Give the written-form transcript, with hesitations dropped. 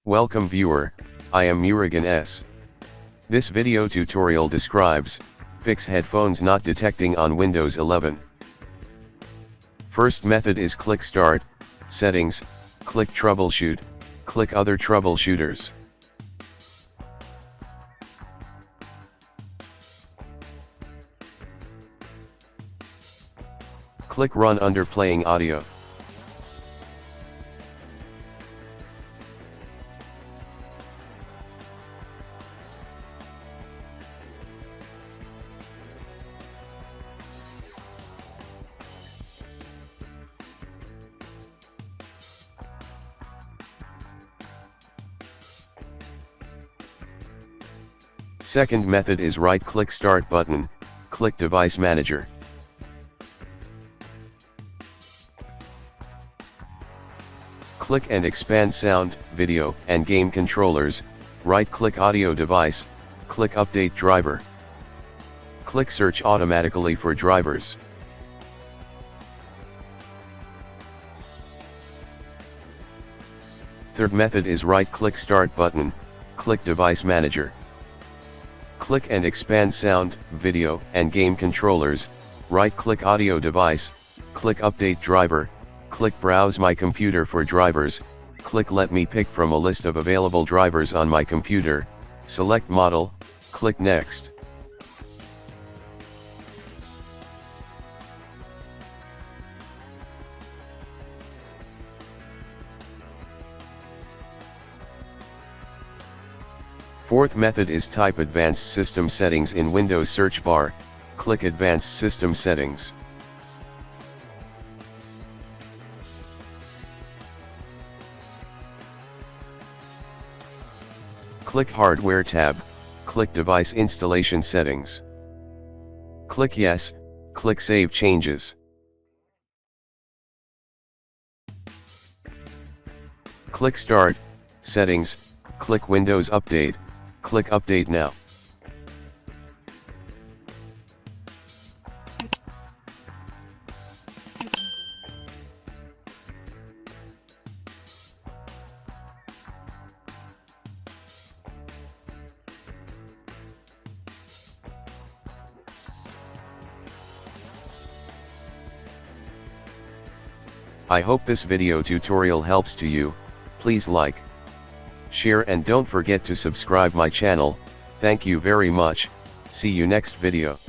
Welcome viewer, I am Murugan S. This video tutorial describes, fix headphones not detecting on Windows 11. First method is click Start, Settings, click Troubleshoot, click Other Troubleshooters. Click Run under playing audio. Second method is right-click Start button, click Device Manager. Click and expand Sound, Video, and Game Controllers, right-click Audio Device, click Update Driver. Click Search automatically for drivers. Third method is right-click Start button, click Device Manager. Click and expand Sound, Video, and Game Controllers, right-click Audio Device, click Update Driver, click Browse My Computer for drivers, click Let me pick from a list of available drivers on my computer, select Model, click Next. Fourth method is type Advanced System Settings in Windows search bar, click Advanced System Settings. Click Hardware tab, click Device Installation Settings. Click Yes, click Save Changes. Click Start, Settings, click Windows Update, click Update Now. I hope this video tutorial helps to you. Please like, share and don't forget to subscribe my channel. Thank you very much. See you next video.